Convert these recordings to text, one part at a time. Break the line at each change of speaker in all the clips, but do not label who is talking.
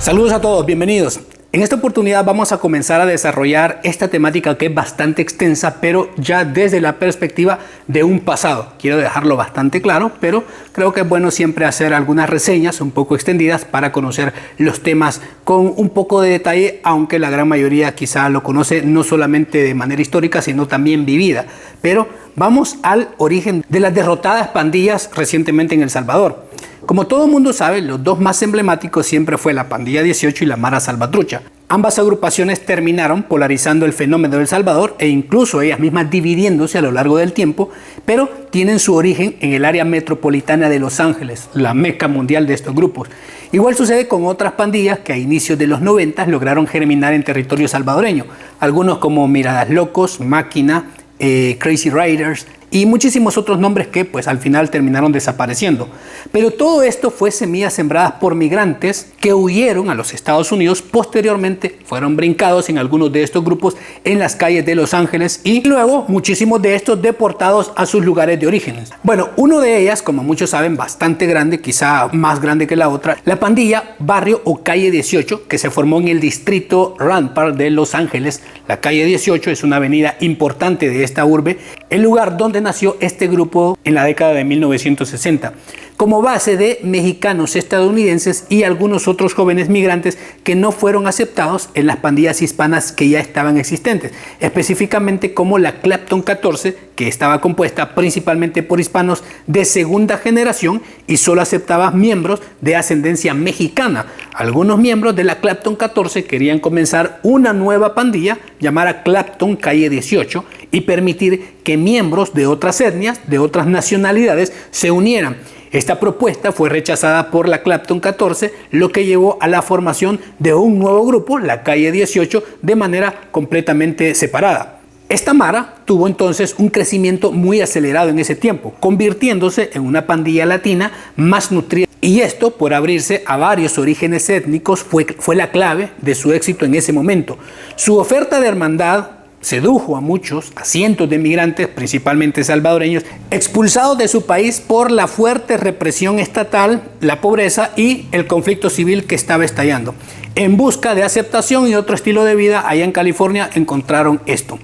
Saludos a todos, bienvenidos. En esta oportunidad vamos a comenzar a desarrollar esta temática que es bastante extensa, pero ya desde la perspectiva de un pasado. Quiero dejarlo bastante claro, pero creo que es bueno siempre hacer algunas reseñas un poco extendidas para conocer los temas con un poco de detalle, aunque la gran mayoría quizá lo conoce no solamente de manera histórica, sino también vivida. Pero vamos al origen de las derrotadas pandillas recientemente en El Salvador. Como todo el mundo sabe, los dos más emblemáticos siempre fue la Pandilla 18 y la Mara Salvatrucha. Ambas agrupaciones terminaron polarizando el fenómeno de El Salvador e incluso ellas mismas dividiéndose a lo largo del tiempo, pero tienen su origen en el área metropolitana de Los Ángeles, la meca mundial de estos grupos. Igual sucede con otras pandillas que a inicios de los 90 lograron germinar en territorio salvadoreño, algunos como Miradas Locos, Máquina, Crazy Riders y muchísimos otros nombres que pues al final terminaron desapareciendo. Pero todo esto fue semillas sembradas por migrantes que huyeron a los Estados Unidos, posteriormente fueron brincados en algunos de estos grupos en las calles de Los Ángeles y luego muchísimos de estos deportados a sus lugares de origen. Bueno, uno de ellas, como muchos saben, bastante grande, quizá más grande que la otra, la pandilla Barrio o Calle 18, que se formó en el distrito Rampart de Los Ángeles. La Calle 18 es una avenida importante de esta urbe, el lugar donde nació este grupo en la década de 1960, como base de mexicanos estadounidenses y algunos otros jóvenes migrantes que no fueron aceptados en las pandillas hispanas que ya estaban existentes, específicamente como la Clapton 14, que estaba compuesta principalmente por hispanos de segunda generación y solo aceptaba miembros de ascendencia mexicana. Algunos miembros de la Clapton 14 querían comenzar una nueva pandilla llamada Clapton Calle 18 y permitir que miembros de otras etnias, de otras nacionalidades, se unieran. Esta propuesta fue rechazada por la Clapton 14, lo que llevó a la formación de un nuevo grupo, la Calle 18, de manera completamente separada. Esta Mara tuvo entonces un crecimiento muy acelerado en ese tiempo, convirtiéndose en una pandilla latina más nutrida. Y esto, por abrirse a varios orígenes étnicos, fue la clave de su éxito en ese momento. Su oferta de hermandad sedujo a muchos, a cientos de migrantes, principalmente salvadoreños, expulsados de su país por la fuerte represión estatal, la pobreza y el conflicto civil que estaba estallando. En busca de aceptación y otro estilo de vida, allá en California encontraron esto.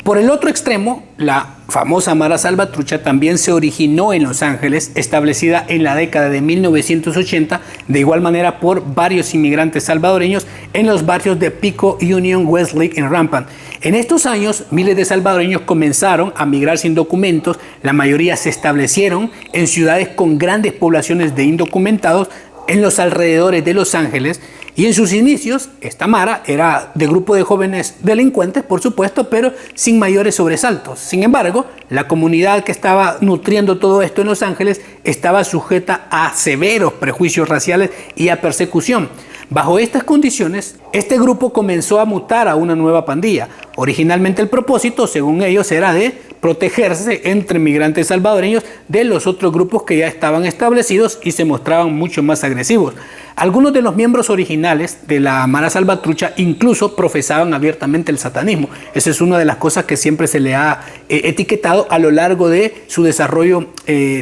Por el otro extremo, la famosa Mara Salvatrucha también se originó en Los Ángeles, establecida en la década de 1980, de igual manera por varios inmigrantes salvadoreños en los barrios de Pico, Union, Westlake y Rampart. En estos años, miles de salvadoreños comenzaron a migrar sin documentos, la mayoría se establecieron en ciudades con grandes poblaciones de indocumentados en los alrededores de Los Ángeles. Y en sus inicios, esta Mara era de grupo de jóvenes delincuentes, por supuesto, pero sin mayores sobresaltos. Sin embargo, la comunidad que estaba nutriendo todo esto en Los Ángeles estaba sujeta a severos prejuicios raciales y a persecución. Bajo estas condiciones, este grupo comenzó a mutar a una nueva pandilla. Originalmente el propósito, según ellos, era de protegerse entre migrantes salvadoreños de los otros grupos que ya estaban establecidos y se mostraban mucho más agresivos. Algunos de los miembros originales de la Mara Salvatrucha incluso profesaban abiertamente el satanismo. Esa es una de las cosas que siempre se le ha etiquetado a lo largo de su desarrollo,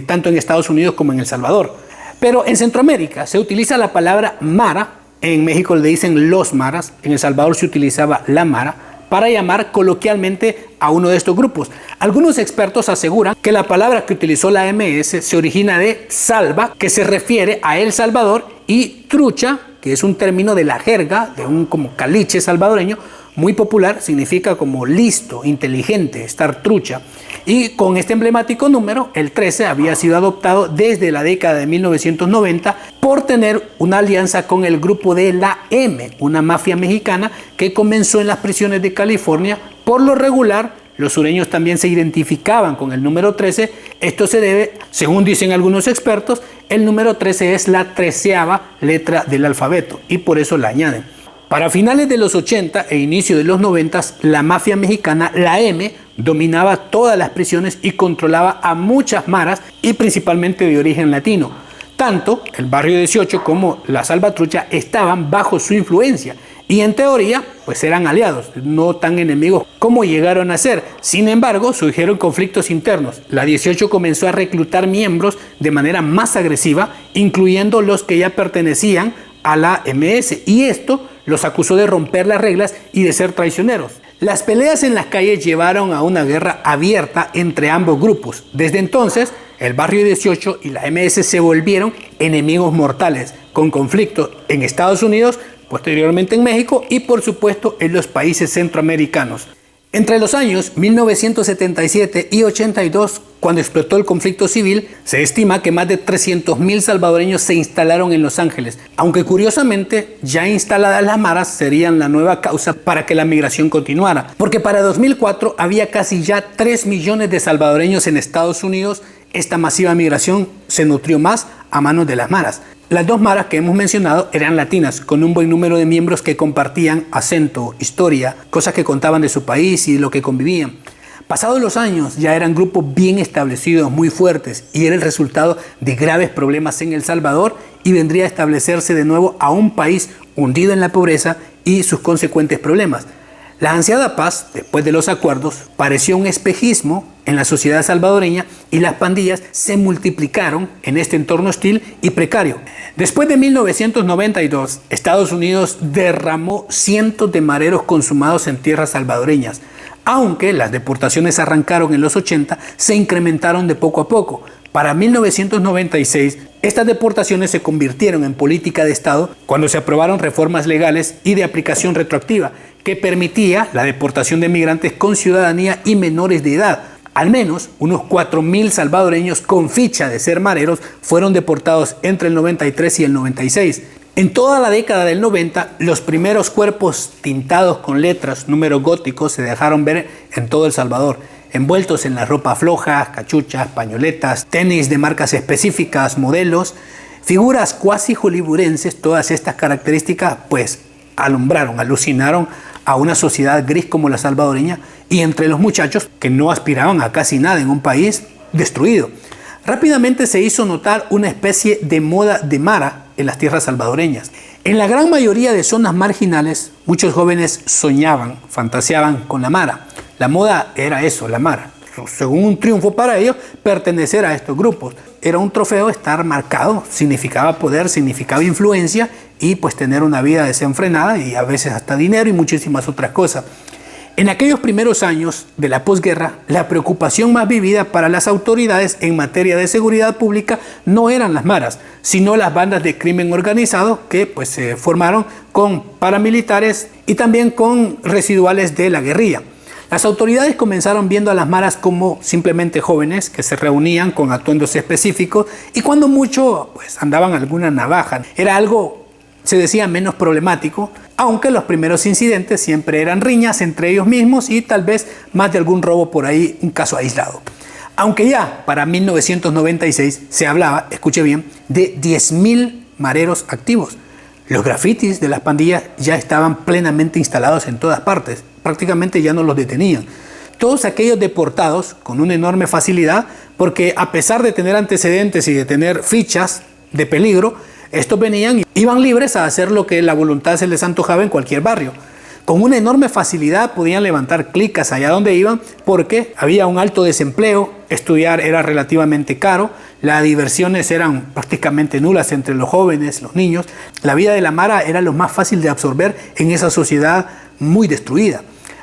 tanto en Estados Unidos como en El Salvador. Pero en Centroamérica se utiliza la palabra Mara. En México le dicen los Maras, en El Salvador se utilizaba la Mara para llamar coloquialmente a uno de estos grupos. Algunos expertos aseguran que la palabra que utilizó la MS se origina de salva, que se refiere a El Salvador, y trucha, que es un término de la jerga, de un como caliche salvadoreño, muy popular, significa como listo, inteligente, estar trucha. Y con este emblemático número, el 13 había sido adoptado desde la década de 1990 por tener una alianza con el grupo de la M, una mafia mexicana que comenzó en las prisiones de California. Por lo regular, los sureños también se identificaban con el número 13. Esto se debe, según dicen algunos expertos, el número 13 es la 13ª letra del alfabeto y por eso la añaden. Para finales de los 80 e inicio de los 90, la mafia mexicana, la M, dominaba todas las prisiones y controlaba a muchas maras y principalmente de origen latino. Tanto el Barrio 18 como la Salvatrucha estaban bajo su influencia y en teoría pues eran aliados, no tan enemigos como llegaron a ser. Sin embargo, surgieron conflictos internos. La 18 comenzó a reclutar miembros de manera más agresiva, incluyendo los que ya pertenecían a la MS y esto los acusó de romper las reglas y de ser traicioneros. Las peleas en las calles llevaron a una guerra abierta entre ambos grupos. Desde entonces, el Barrio 18 y la MS se volvieron enemigos mortales, con conflictos en Estados Unidos, posteriormente en México y por supuesto en los países centroamericanos. Entre los años 1977 y 82, cuando explotó el conflicto civil, se estima que más de 300,000 salvadoreños se instalaron en Los Ángeles, aunque curiosamente ya instaladas las maras serían la nueva causa para que la migración continuara, porque para 2004 había casi ya 3 millones de salvadoreños en Estados Unidos. Esta masiva migración se nutrió más a manos de las maras. Las dos maras que hemos mencionado eran latinas, con un buen número de miembros que compartían acento, historia, cosas que contaban de su país y de lo que convivían. Pasados los años ya eran grupos bien establecidos, muy fuertes, y era el resultado de graves problemas en El Salvador y vendría a establecerse de nuevo a un país hundido en la pobreza y sus consecuentes problemas. La ansiada paz, después de los acuerdos, pareció un espejismo en la sociedad salvadoreña y las pandillas se multiplicaron en este entorno hostil y precario. Después de 1992, Estados Unidos derramó cientos de mareros consumados en tierras salvadoreñas. Aunque las deportaciones arrancaron en los 80, se incrementaron de poco a poco. Para 1996, estas deportaciones se convirtieron en política de Estado cuando se aprobaron reformas legales y de aplicación retroactiva que permitía la deportación de migrantes con ciudadanía y menores de edad. Al menos unos 4,000 salvadoreños con ficha de ser mareros fueron deportados entre el 93 y el 96. En toda la década del 90, los primeros cuerpos tintados con letras, números góticos, se dejaron ver en todo El Salvador, envueltos en la ropa floja, cachuchas, pañoletas, tenis de marcas específicas, modelos, figuras cuasi hollywoodenses. Todas estas características pues alucinaron a una sociedad gris como la salvadoreña y entre los muchachos que no aspiraban a casi nada en un país destruido. Rápidamente se hizo notar una especie de moda de mara en las tierras salvadoreñas. En la gran mayoría de zonas marginales, muchos jóvenes soñaban, fantaseaban con la mara. La moda era eso, la mara. Según un triunfo para ellos, pertenecer a estos grupos. Era un trofeo estar marcado, significaba poder, significaba influencia y pues tener una vida desenfrenada y a veces hasta dinero y muchísimas otras cosas. En aquellos primeros años de la posguerra, la preocupación más vivida para las autoridades en materia de seguridad pública no eran las maras, sino las bandas de crimen organizado que pues, se formaron con paramilitares y también con residuales de la guerrilla. Las autoridades comenzaron viendo a las maras como simplemente jóvenes que se reunían con atuendos específicos y cuando mucho pues, andaban alguna navaja. Era algo, se decía, menos problemático, aunque los primeros incidentes siempre eran riñas entre ellos mismos y tal vez más de algún robo por ahí, un caso aislado. Aunque ya para 1996 se hablaba, escuche bien, de 10,000 mareros activos. Los grafitis de las pandillas ya estaban plenamente instalados en todas partes, prácticamente ya no los detenían. Todos aquellos deportados con una enorme facilidad, porque a pesar de tener antecedentes y de tener fichas de peligro, estos venían y iban libres a hacer lo que la voluntad se les antojaba en cualquier barrio. Con una enorme facilidad podían levantar clicas allá donde iban porque había un alto desempleo, estudiar era relativamente caro, las diversiones eran prácticamente nulas entre los jóvenes, los niños. La vida de la mara era lo más fácil de absorber en esa sociedad muy destruida.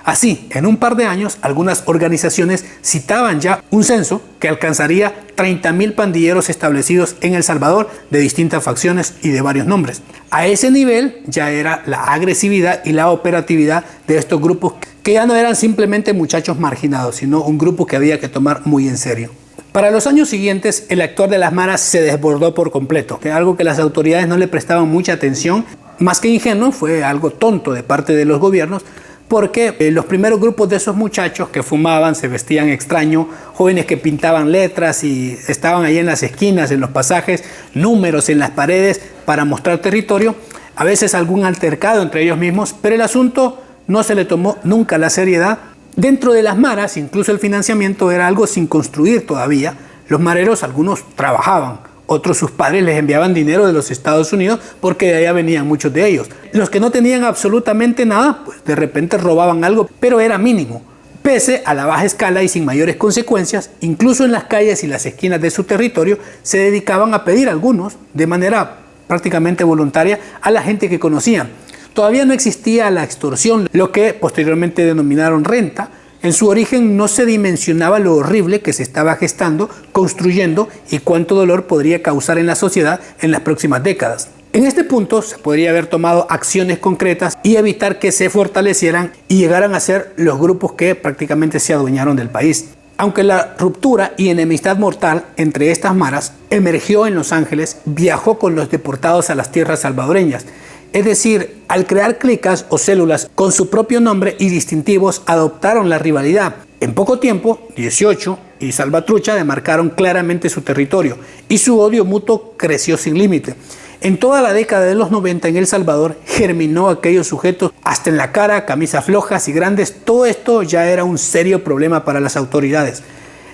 Así, en un par de años, algunas organizaciones citaban ya un censo que alcanzaría 30,000 pandilleros establecidos en El Salvador de distintas facciones y de varios nombres. A ese nivel ya era la agresividad y la operatividad de estos grupos que ya no eran simplemente muchachos marginados, sino un grupo que había que tomar muy en serio. Para los años siguientes, el actuar de las maras se desbordó por completo, algo que las autoridades no le prestaban mucha atención, más que ingenuo, fue algo tonto de parte de los gobiernos, porque los primeros grupos de esos muchachos que fumaban, se vestían extraño, jóvenes que pintaban letras y estaban ahí en las esquinas, en los pasajes, números en las paredes para mostrar territorio, a veces algún altercado entre ellos mismos, pero el asunto no se le tomó nunca la seriedad. Dentro de las maras, incluso el financiamiento era algo sin construir todavía. Los mareros, algunos trabajaban, otros sus padres les enviaban dinero de los Estados Unidos porque de allá venían muchos de ellos. Los que no tenían absolutamente nada, pues de repente robaban algo, pero era mínimo. Pese a la baja escala y sin mayores consecuencias, incluso en las calles y las esquinas de su territorio se dedicaban a pedir algunos, de manera prácticamente voluntaria a la gente que conocían. Todavía no existía la extorsión, lo que posteriormente denominaron renta. En su origen no se dimensionaba lo horrible que se estaba gestando, construyendo y cuánto dolor podría causar en la sociedad en las próximas décadas. En este punto se podría haber tomado acciones concretas y evitar que se fortalecieran y llegaran a ser los grupos que prácticamente se adueñaron del país. Aunque la ruptura y enemistad mortal entre estas maras emergió en Los Ángeles, viajó con los deportados a las tierras salvadoreñas. Es decir, al crear clicas o células con su propio nombre y distintivos, adoptaron la rivalidad. En poco tiempo, 18 y Salvatrucha demarcaron claramente su territorio y su odio mutuo creció sin límite. En toda la década de los 90 en El Salvador germinó aquellos sujetos hasta en la cara, camisas flojas y grandes. Todo esto ya era un serio problema para las autoridades.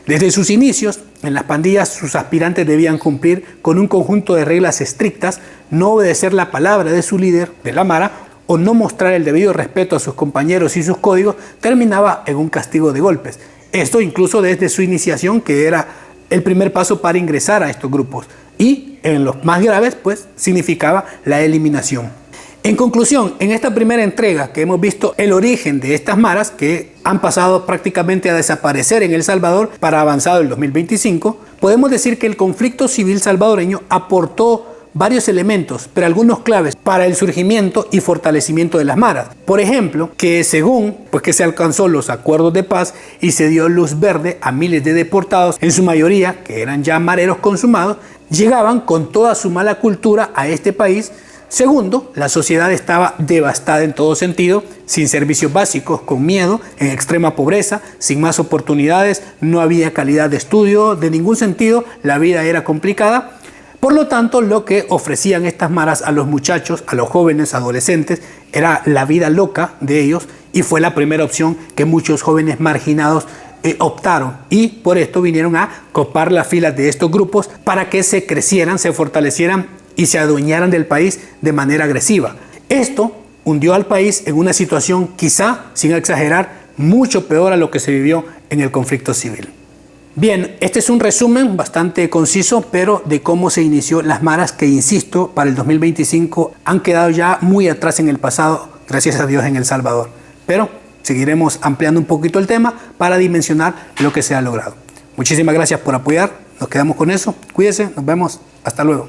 Desde sus inicios, en las pandillas sus aspirantes debían cumplir con un conjunto de reglas estrictas, no obedecer la palabra de su líder, de la Mara, o no mostrar el debido respeto a sus compañeros y sus códigos, terminaba en un castigo de golpes. Esto incluso desde su iniciación, que era el primer paso para ingresar a estos grupos. Y en los más graves, pues, significaba la eliminación. En conclusión, en esta primera entrega que hemos visto el origen de estas maras que han pasado prácticamente a desaparecer en El Salvador para avanzado el 2025, podemos decir que el conflicto civil salvadoreño aportó varios elementos, pero algunos claves para el surgimiento y fortalecimiento de las maras. Por ejemplo, que según que se alcanzó los acuerdos de paz y se dio luz verde a miles de deportados, en su mayoría, que eran ya mareros consumados, llegaban con toda su mala cultura a este país. Segundo, la sociedad estaba devastada en todo sentido, sin servicios básicos, con miedo, en extrema pobreza, sin más oportunidades, no había calidad de estudio, de ningún sentido, la vida era complicada. Por lo tanto, lo que ofrecían estas maras a los muchachos, a los jóvenes, adolescentes, era la vida loca de ellos y fue la primera opción que muchos jóvenes marginados optaron, y por esto vinieron a copar las filas de estos grupos para que se crecieran, se fortalecieran y se adueñaran del país de manera agresiva. Esto hundió al país en una situación quizá, sin exagerar, mucho peor a lo que se vivió en el conflicto civil. Bien, este es un resumen bastante conciso, pero de cómo se inició las maras que, insisto, para el 2025 han quedado ya muy atrás en el pasado, gracias a Dios, en El Salvador. Pero seguiremos ampliando un poquito el tema para dimensionar lo que se ha logrado. Muchísimas gracias por apoyar, nos quedamos con eso, cuídense, nos vemos, hasta luego.